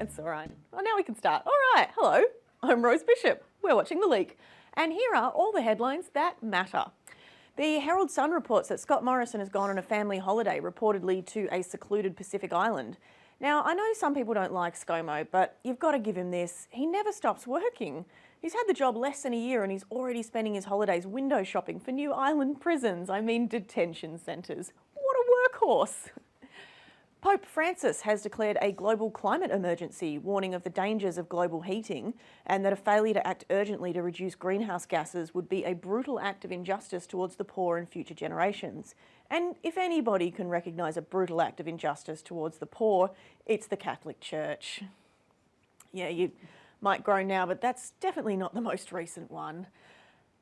It's all right. Well, now we can start. All right, hello, I'm Rose Bishop. We're watching The Leak. And here are all the headlines that matter. The Herald Sun reports that Scott Morrison has gone on a family holiday, reportedly to a secluded Pacific island. Now, I know some people don't like ScoMo, but you've got to give him this. He never stops working. He's had the job less than a year and he's already spending his holidays window shopping for new island prisons, detention centres. What a workhorse! Pope Francis has declared a global climate emergency, warning of the dangers of global heating and that a failure to act urgently to reduce greenhouse gases would be a brutal act of injustice towards the poor and future generations. And if anybody can recognise a brutal act of injustice towards the poor, it's the Catholic Church. Yeah, you might groan now, but that's definitely not the most recent one.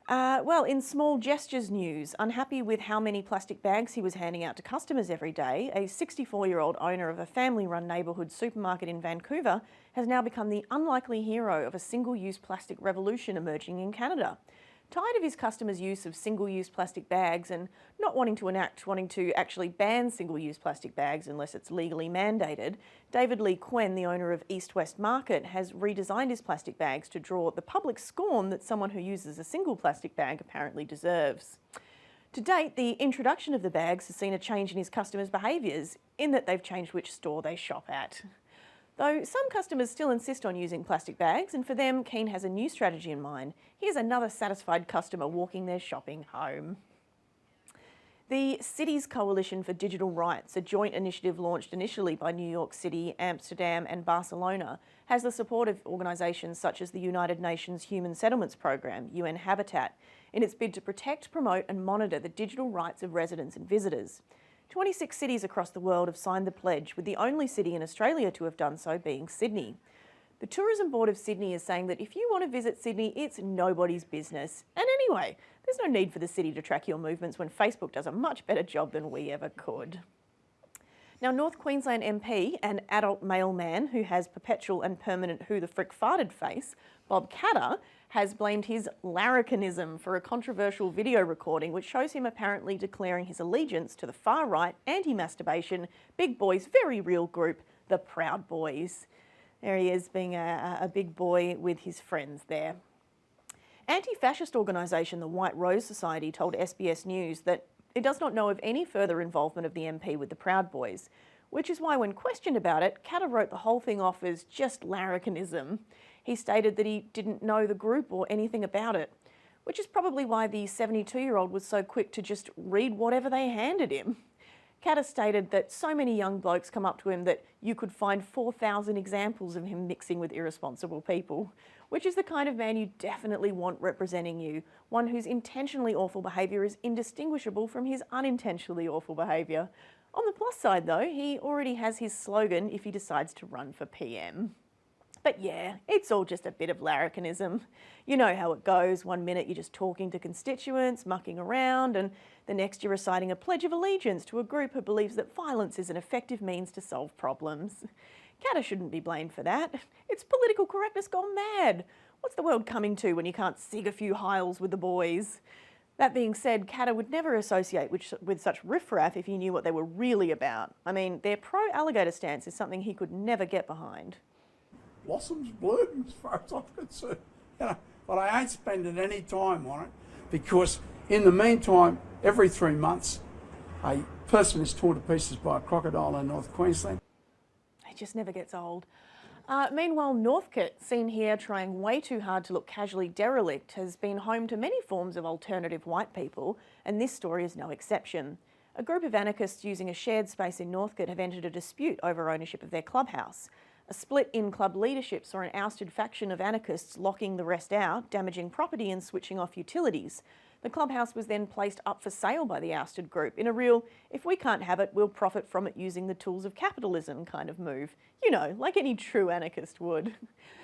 Well, in small gestures news, unhappy with how many plastic bags he was handing out to customers every day, a 64-year-old owner of a family-run neighbourhood supermarket in Vancouver has now become the unlikely hero of a single-use plastic revolution emerging in Canada. Tired of his customers' use of single-use plastic bags and not wanting to actually ban single-use plastic bags unless it's legally mandated, David Lee Quen, the owner of East West Market, has redesigned his plastic bags to draw the public scorn that someone who uses a single plastic bag apparently deserves. To date, the introduction of the bags has seen a change in his customers' behaviours, in that they've changed which store they shop at. Though some customers still insist on using plastic bags, and for them, Keen has a new strategy in mind. Here's another satisfied customer walking their shopping home. The Cities Coalition for Digital Rights, a joint initiative launched initially by New York City, Amsterdam and Barcelona, has the support of organisations such as the United Nations Human Settlements Programme, UN Habitat, in its bid to protect, promote and monitor the digital rights of residents and visitors. 26 cities across the world have signed the pledge, with the only city in Australia to have done so being Sydney. The Tourism Board of Sydney is saying that if you want to visit Sydney, it's nobody's business. And anyway, there's no need for the city to track your movements when Facebook does a much better job than we ever could. Now, North Queensland MP, an adult male man who has perpetual and permanent who the frick farted face, Bob Katter, has blamed his larrikinism for a controversial video recording which shows him apparently declaring his allegiance to the far-right, anti-masturbation, big boys' very real group, the Proud Boys. There he is, being a big boy with his friends there. Anti-fascist organisation the White Rose Society told SBS News that it does not know of any further involvement of the MP with the Proud Boys, which is why when questioned about it, Katter wrote the whole thing off as just larrikinism. He stated that he didn't know the group or anything about it, which is probably why the 72-year-old was so quick to just read whatever they handed him. Katter stated that so many young blokes come up to him that you could find 4,000 examples of him mixing with irresponsible people, which is the kind of man you definitely want representing you, one whose intentionally awful behaviour is indistinguishable from his unintentionally awful behaviour. On the plus side though, he already has his slogan if he decides to run for PM. But yeah, it's all just a bit of larrikinism. You know how it goes. One minute you're just talking to constituents, mucking around, and the next you're reciting a pledge of allegiance to a group who believes that violence is an effective means to solve problems. Katter shouldn't be blamed for that. It's political correctness gone mad. What's the world coming to when you can't sig a few hiles with the boys? That being said, Katter would never associate with such riffraff if he knew what they were really about. I mean, their pro-alligator stance is something he could never get behind. Blossoms bloom as far as I'm concerned, but I ain't spending any time on it because in the meantime, every 3 months, a person is torn to pieces by a crocodile in North Queensland. It just never gets old. Meanwhile, Northcote, seen here trying way too hard to look casually derelict, has been home to many forms of alternative white people, and this story is no exception. A group of anarchists using a shared space in Northcote have entered a dispute over ownership of their clubhouse. A split in club leadership saw an ousted faction of anarchists locking the rest out, damaging property and switching off utilities. The clubhouse was then placed up for sale by the ousted group in a real, if we can't have it, we'll profit from it using the tools of capitalism kind of move. You know, like any true anarchist would.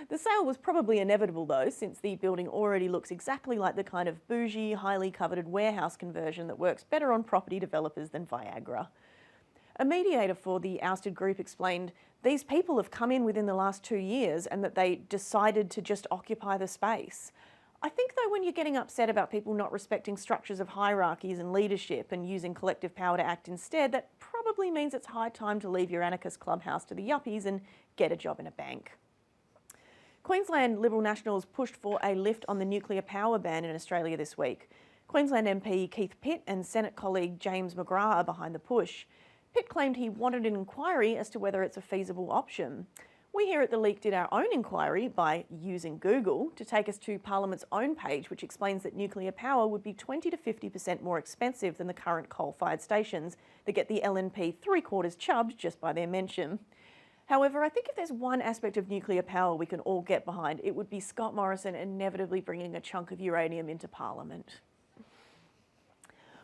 The sale was probably inevitable though, since the building already looks exactly like the kind of bougie, highly coveted warehouse conversion that works better on property developers than Viagra. A mediator for the ousted group explained these people have come in within the last 2 years and that they decided to just occupy the space. I think though when you're getting upset about people not respecting structures of hierarchies and leadership and using collective power to act instead, that probably means it's high time to leave your anarchist clubhouse to the yuppies and get a job in a bank. Queensland Liberal Nationals pushed for a lift on the nuclear power ban in Australia this week. Queensland MP Keith Pitt and Senate colleague James McGrath are behind the push. Pitt claimed he wanted an inquiry as to whether it's a feasible option. We here at The Leak did our own inquiry by using Google to take us to Parliament's own page, which explains that nuclear power would be 20 to 50% more expensive than the current coal-fired stations that get the LNP three-quarters chubbed just by their mention. However, I think if there's one aspect of nuclear power we can all get behind, it would be Scott Morrison inevitably bringing a chunk of uranium into Parliament.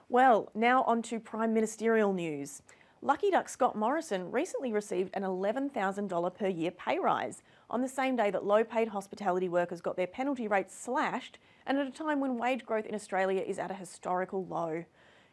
Well, now on to Prime Ministerial news. Lucky duck Scott Morrison recently received an $11,000 per year pay rise on the same day that low-paid hospitality workers got their penalty rates slashed and at a time when wage growth in Australia is at a historical low.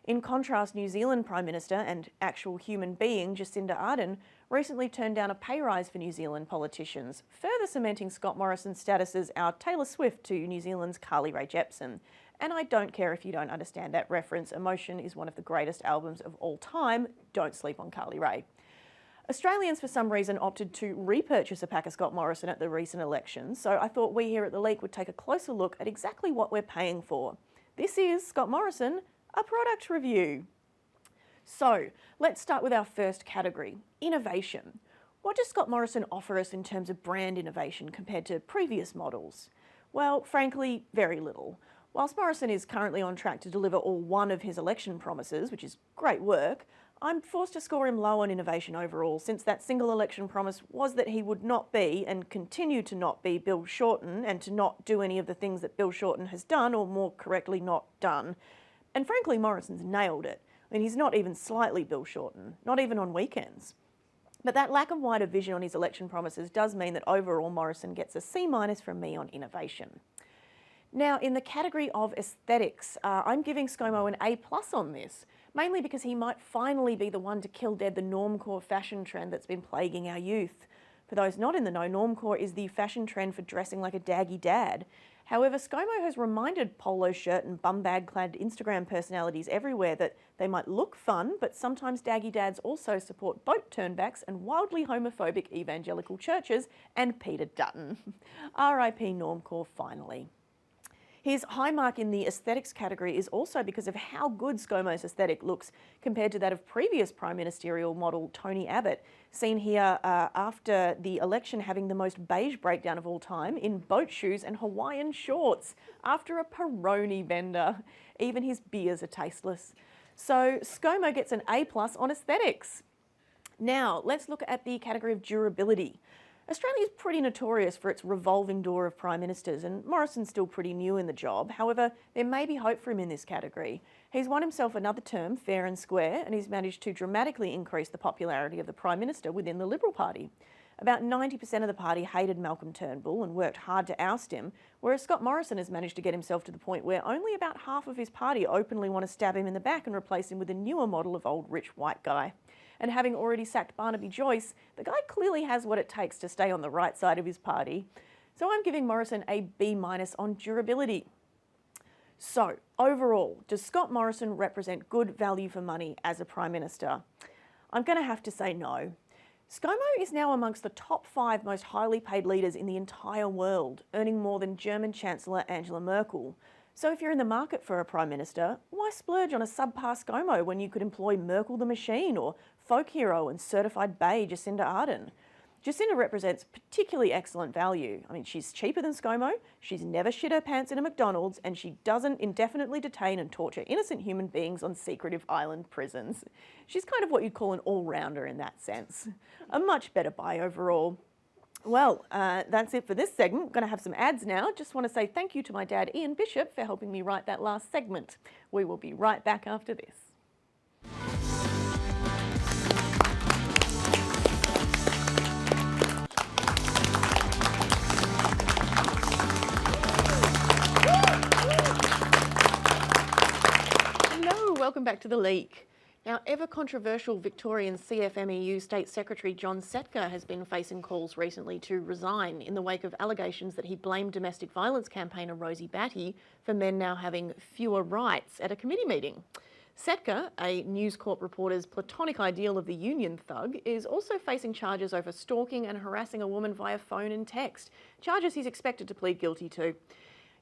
In contrast, New Zealand Prime Minister and actual human being Jacinda Ardern recently turned down a pay rise for New Zealand politicians, further cementing Scott Morrison's status as our Taylor Swift to New Zealand's Carly Rae Jepsen. And I don't care if you don't understand that reference. Emotion is one of the greatest albums of all time. Don't sleep on Carly Rae. Australians, for some reason, opted to repurchase a pack of Scott Morrison at the recent elections, so I thought we here at The Leak would take a closer look at exactly what we're paying for. This is Scott Morrison, a product review. So, let's start with our first category, innovation. What does Scott Morrison offer us in terms of brand innovation compared to previous models? Well, frankly, very little. Whilst Morrison is currently on track to deliver all one of his election promises, which is great work, I'm forced to score him low on innovation overall, since that single election promise was that he would not be, and continue to not be, Bill Shorten, and to not do any of the things that Bill Shorten has done, or more correctly, not done. And frankly, Morrison's nailed it. I mean, he's not even slightly Bill Shorten, not even on weekends. But that lack of wider vision on his election promises does mean that overall Morrison gets a C- from me on innovation. Now, in the category of aesthetics, I'm giving ScoMo an A+ on this, mainly because he might finally be the one to kill dead the normcore fashion trend that's been plaguing our youth. For those not in the know, normcore is the fashion trend for dressing like a daggy dad. However, ScoMo has reminded polo shirt and bum bag-clad Instagram personalities everywhere that they might look fun, but sometimes daggy dads also support boat turnbacks and wildly homophobic evangelical churches and Peter Dutton. R.I.P. normcore finally. His high mark in the aesthetics category is also because of how good ScoMo's aesthetic looks compared to that of previous Prime Ministerial model Tony Abbott, seen here after the election having the most beige breakdown of all time in boat shoes and Hawaiian shorts after a Peroni bender. Even his beers are tasteless. So ScoMo gets an A+ on aesthetics. Now, let's look at the category of durability. Australia is pretty notorious for its revolving door of Prime Ministers, and Morrison's still pretty new in the job. However, there may be hope for him in this category. He's won himself another term fair and square, and he's managed to dramatically increase the popularity of the Prime Minister within the Liberal Party. About 90% of the party hated Malcolm Turnbull and worked hard to oust him, whereas Scott Morrison has managed to get himself to the point where only about half of his party openly want to stab him in the back and replace him with a newer model of old rich white guy. And having already sacked Barnaby Joyce, the guy clearly has what it takes to stay on the right side of his party. So I'm giving Morrison a B- on durability. So, overall, does Scott Morrison represent good value for money as a Prime Minister? I'm going to have to say no. ScoMo is now amongst the top 5 most highly paid leaders in the entire world, earning more than German Chancellor Angela Merkel. So if you're in the market for a Prime Minister, why splurge on a subpar ScoMo when you could employ Merkel the Machine or folk hero and certified bae Jacinda Ardern? Jacinda represents particularly excellent value. I mean, she's cheaper than ScoMo, she's never shit her pants in a McDonald's, and she doesn't indefinitely detain and torture innocent human beings on secretive island prisons. She's kind of what you'd call an all-rounder in that sense. A much better buy overall. Well, that's it for this segment. I'm going to have some ads now. Just want to say thank you to my dad, Ian Bishop, for helping me write that last segment. We will be right back after this. Hello, welcome back to The Leak. Now, ever-controversial Victorian CFMEU State Secretary John Setka has been facing calls recently to resign in the wake of allegations that he blamed domestic violence campaigner Rosie Batty for men now having fewer rights at a committee meeting. Setka, a News Corp reporter's platonic ideal of the union thug, is also facing charges over stalking and harassing a woman via phone and text, charges he's expected to plead guilty to.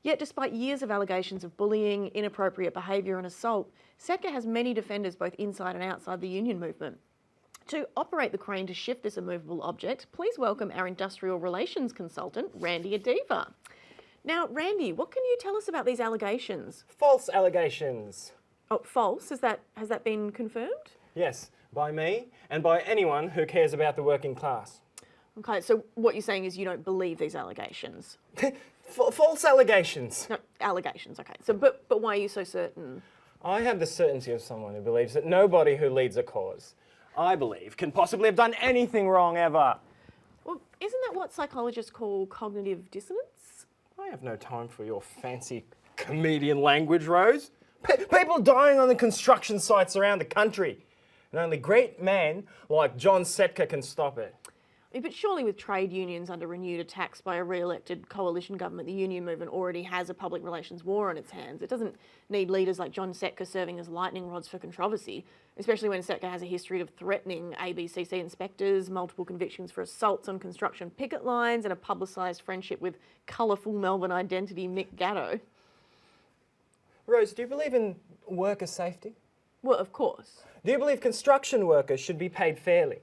Yet despite years of allegations of bullying, inappropriate behaviour and assault, Setka has many defenders both inside and outside the union movement. To operate the crane to shift this immovable object, please welcome our industrial relations consultant, Randy Adeva. Now, Randy, what can you tell us about these allegations? False allegations. Oh, false? Has that been confirmed? Yes, by me and by anyone who cares about the working class. Okay, so what you're saying is you don't believe these allegations? False allegations. No, allegations, okay. So, but why are you so certain? I have the certainty of someone who believes that nobody who leads a cause, I believe, can possibly have done anything wrong ever. Well, isn't that what psychologists call cognitive dissonance? I have no time for your fancy comedian language, Rose. People dying on the construction sites around the country. And only great men like John Setka can stop it. But surely with trade unions under renewed attacks by a re-elected coalition government, the union movement already has a public relations war on its hands. It doesn't need leaders like John Setka serving as lightning rods for controversy, especially when Setka has a history of threatening ABCC inspectors, multiple convictions for assaults on construction picket lines, and a publicised friendship with colourful Melbourne identity Mick Gatto. Rose, do you believe in worker safety? Well, of course. Do you believe construction workers should be paid fairly?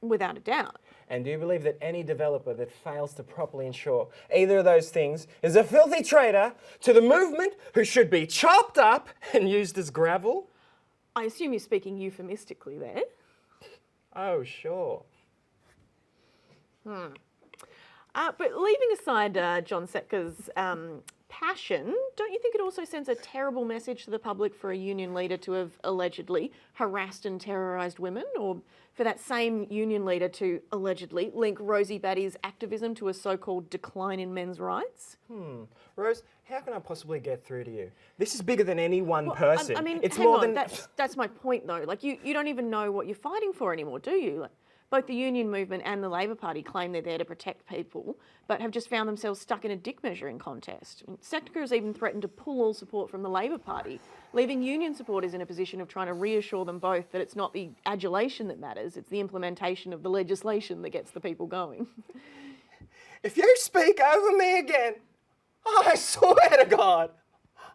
Without a doubt. And do you believe that any developer that fails to properly ensure either of those things is a filthy traitor to the movement who should be chopped up and used as gravel? I assume you're speaking euphemistically there. Oh, sure. But leaving aside John Setka's passion, don't you think it also sends a terrible message to the public for a union leader to have allegedly harassed and terrorised women, or for that same union leader to allegedly link Rosie Batty's activism to a so-called decline in men's rights? Rose, how can I possibly get through to you? This is bigger than any one Well, person. I mean, it's hang more on, than... that's my point though. Like you don't even know what you're fighting for anymore, do you? Like, both the union movement and the Labor Party claim they're there to protect people, but have just found themselves stuck in a dick measuring contest. Setka has even threatened to pull all support from the Labor Party, leaving union supporters in a position of trying to reassure them both that it's not the adulation that matters, it's the implementation of the legislation that gets the people going. If you speak over me again, I swear to God,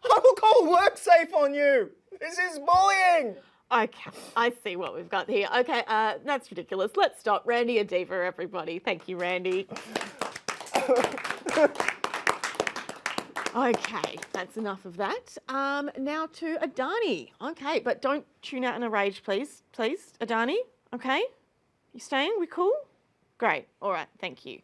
I will call WorkSafe on you. This is bullying. Okay, I see what we've got here. Okay, that's ridiculous. Let's stop. Randy Adeva, everybody. Thank you, Randy. Okay, that's enough of that. Now to Adani. Okay, but don't tune out in a rage, please. Please, Adani. Okay? You staying? We cool? Great. All right, thank you.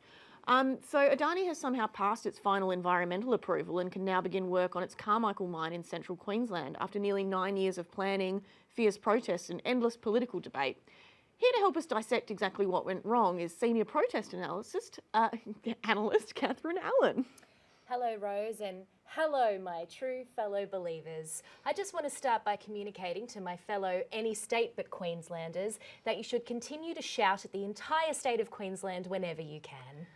So Adani has somehow passed its final environmental approval and can now begin work on its Carmichael mine in central Queensland after nearly 9 years of planning, fierce protests and endless political debate. Here to help us dissect exactly what went wrong is senior protest analyst Katherine Allan. Hello, Rose, and hello, my true fellow believers. I just want to start by communicating to my fellow any state but Queenslanders that you should continue to shout at the entire state of Queensland whenever you can.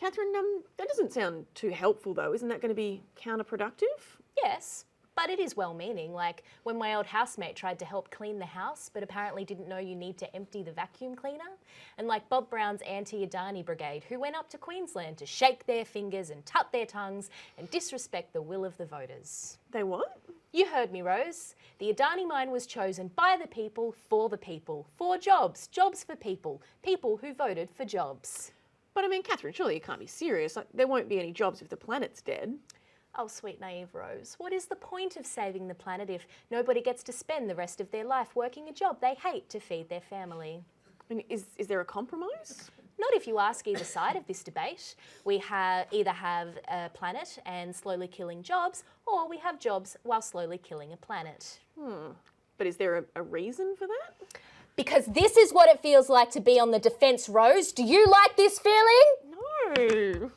Katherine, that doesn't sound too helpful though. Isn't that going to be counterproductive? Yes, but it is well-meaning, like when my old housemate tried to help clean the house but apparently didn't know you need to empty the vacuum cleaner, and like Bob Brown's anti-Adani brigade who went up to Queensland to shake their fingers and tut their tongues and disrespect the will of the voters. They what? You heard me, Rose. The Adani mine was chosen by the people, for jobs, jobs for people, people who voted for jobs. But I mean, Katherine, surely you can't be serious. Like, there won't be any jobs if the planet's dead. Oh, sweet naive Rose, what is the point of saving the planet if nobody gets to spend the rest of their life working a job they hate to feed their family? I mean, is there a compromise? Not if you ask either side of this debate. We either have a planet and slowly killing jobs, or we have jobs while slowly killing a planet. But is there a reason for that? Because this is what it feels like to be on the defence, Rose. Do you like this feeling? No.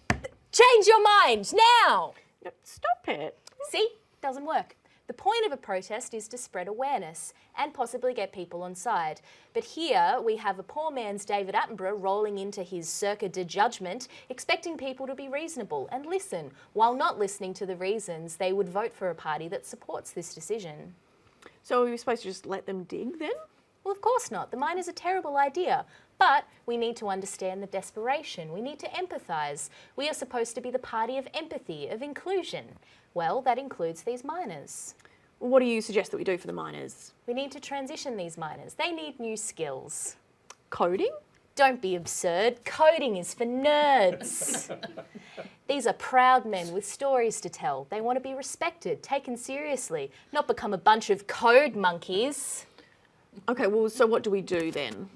Change your mind, now! No, stop it. See? Doesn't work. The point of a protest is to spread awareness and possibly get people on side. But here we have a poor man's David Attenborough rolling into his circa de judgment, expecting people to be reasonable and listen, while not listening to the reasons they would vote for a party that supports this decision. So are we supposed to just let them dig then? Well, of course not. The mine is a terrible idea. But we need to understand the desperation. We need to empathise. We are supposed to be the party of empathy, of inclusion. Well, that includes these miners. What do you suggest that we do for the miners? We need to transition these miners. They need new skills. Coding? Don't be absurd. Coding is for nerds. These are proud men with stories to tell. They want to be respected, taken seriously, not become a bunch of code monkeys. Okay, well, so what do we do then?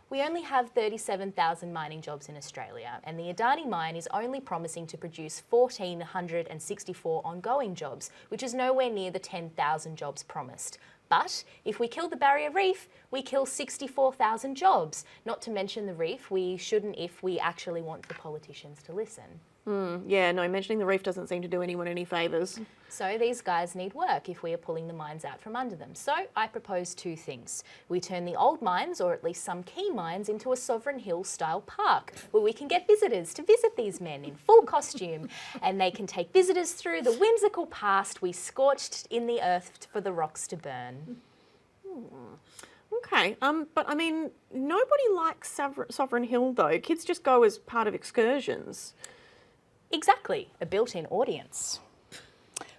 We only have 37,000 mining jobs in Australia, and the Adani mine is only promising to produce 1,464 ongoing jobs, which is nowhere near the 10,000 jobs promised. But if we kill the barrier reef, we kill 64,000 jobs. Not to mention the reef, we shouldn't if we actually want the politicians to listen. Yeah, no, mentioning the reef doesn't seem to do anyone any favours. So these guys need work if we are pulling the mines out from under them. So I propose two things. We turn the old mines, or at least some key mines, into a Sovereign Hill style park where we can get visitors to visit these men in full costume, and they can take visitors through the whimsical past we scorched in the earth for the rocks to burn. Okay, but I mean, nobody likes Sovereign Hill though. Kids just go as part of excursions. Exactly, a built-in audience.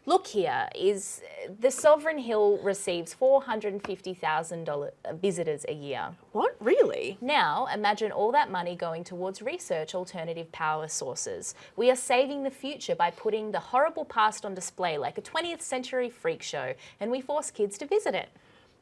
Look here, is the Sovereign Hill receives $450,000 visitors a year. What, really? Now, imagine all that money going towards research alternative power sources. We are saving the future by putting the horrible past on display like a 20th century freak show, and we force kids to visit it.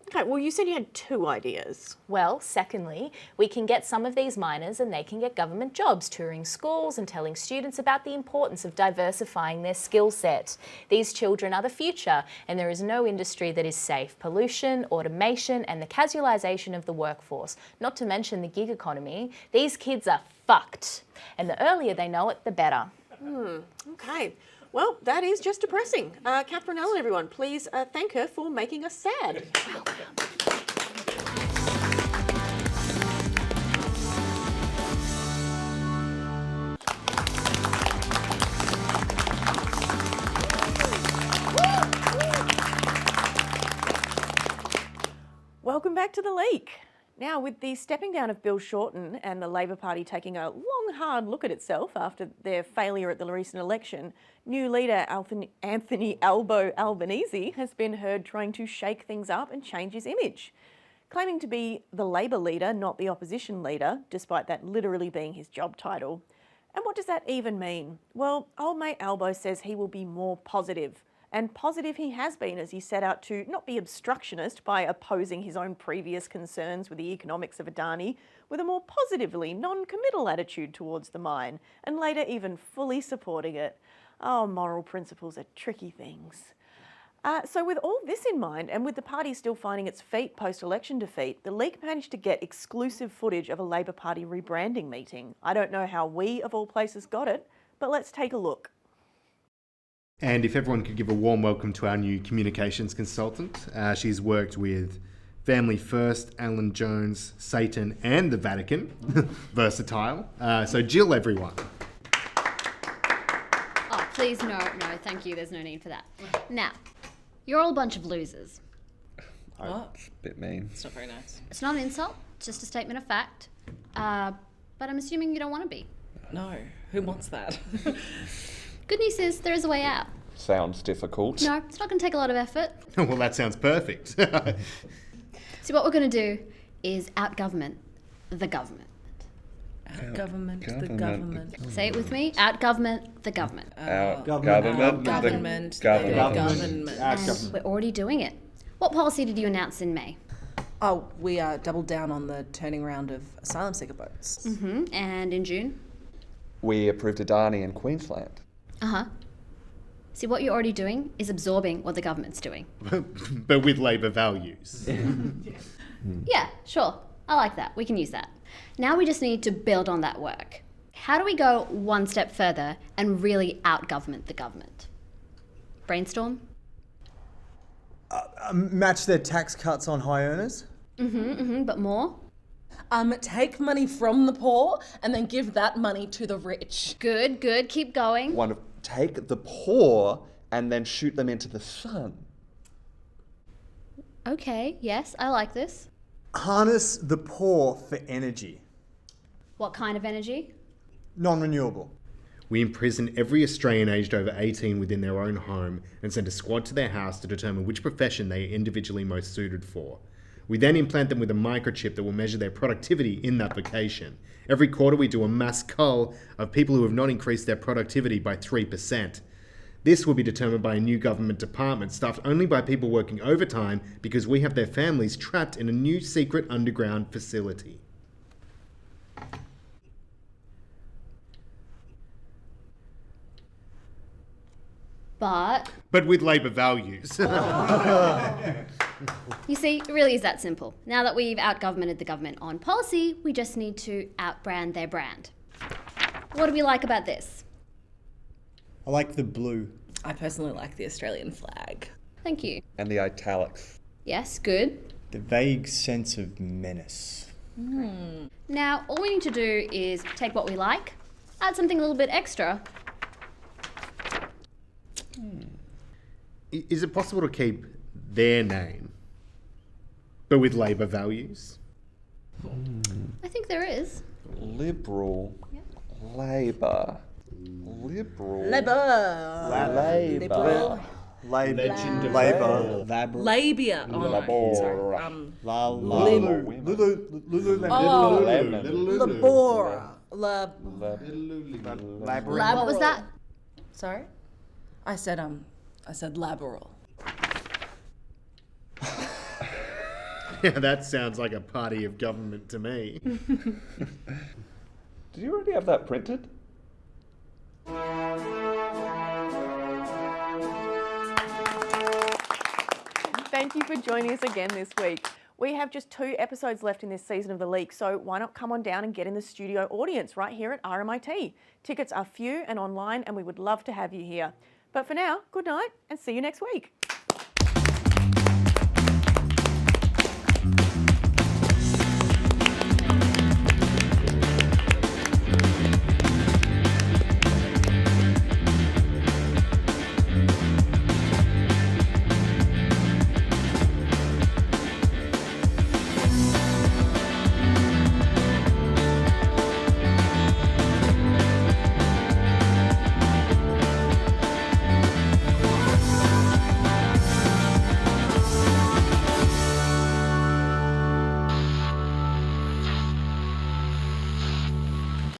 Okay, well, you said you had two ideas. Well, secondly, we can get some of these miners and they can get government jobs touring schools and telling students about the importance of diversifying their skill set. These children are the future, and there is no industry that is safe. Pollution, automation, and the casualisation of the workforce, not to mention the gig economy. These kids are fucked, and the earlier they know it, the better. Okay, well, that is just depressing. Katherine Allan, everyone, please thank her for making us sad. Welcome back to The Leak. Now, with the stepping down of Bill Shorten and the Labor Party taking a long, hard look at itself after their failure at the recent election, new leader Anthony Albo Albanese has been heard trying to shake things up and change his image, claiming to be the Labor leader, not the opposition leader, despite that literally being his job title. And what does that even mean? Well, old mate Albo says he will be more positive. And positive he has been as he set out to not be obstructionist by opposing his own previous concerns with the economics of Adani, with a more positively non-committal attitude towards the mine, and later even fully supporting it. Oh, moral principles are tricky things. So with all this in mind, and with the party still finding its feet post-election defeat, the Leak managed to get exclusive footage of a Labor Party rebranding meeting. I don't know how we, of all places, got it, but let's take a look. And if everyone could give a warm welcome to our new communications consultant. She's worked with Family First, Alan Jones, Satan and the Vatican. Versatile. So Jill, everyone. Oh, please, no, thank you. There's no need for that. Now, you're all a bunch of losers. What? It's a bit mean. It's not very nice. It's not an insult, it's just a statement of fact. But I'm assuming you don't want to be. No. Who wants that? Good news is there is a way out. Sounds difficult. No, it's not going to take a lot of effort. Well, that sounds perfect. See, what we're going to do is out-government the government. Out-government the Government. government. Say it with me. Out-government the government. Government. Government. Government. And we're already doing it. What policy did you announce in May? Oh, we doubled down on the turning around of asylum seeker boats. And in June? We approved Adani in Queensland. Uh-huh. See, what you're already doing is absorbing what the government's doing. But with Labor values. Yeah, sure. I like that. We can use that. Now we just need to build on that work. How do we go one step further and really out-government the government? Brainstorm? Match their tax cuts on high earners? But more? Take money from the poor and then give that money to the rich. Good, keep going. Take the poor and then shoot them into the sun. Okay, yes, I like this. Harness the poor for energy. What kind of energy? Non-renewable. We imprison every Australian aged over 18 within their own home and send a squad to their house to determine which profession they are individually most suited for. We then implant them with a microchip that will measure their productivity in that vocation. Every quarter we do a mass cull of people who have not increased their productivity by 3%. This will be determined by a new government department staffed only by people working overtime because we have their families trapped in a new secret underground facility. But with Labor values. You see, it really is that simple. Now that we've out-governmented the government on policy, we just need to out-brand their brand. What do we like about this? I like the blue. I personally like the Australian flag. Thank you. And the italics. Yes, good. The vague sense of menace. Now, all we need to do is take what we like, add something a little bit extra. Is it possible to keep their name, but with Labor values? I think there is. Liberal. Labour. Liberal. Labour. Labour. Labor. Labia. Oh, no. Sorry. What was that? Sorry? I said laboral. Yeah, that sounds like a party of government to me. Did you already have that printed? Thank you for joining us again this week. We have just 2 episodes left in this season of The Leak, so why not come on down and get in the studio audience right here at RMIT. Tickets are few and online, and we would love to have you here. But for now, good night and see you next week.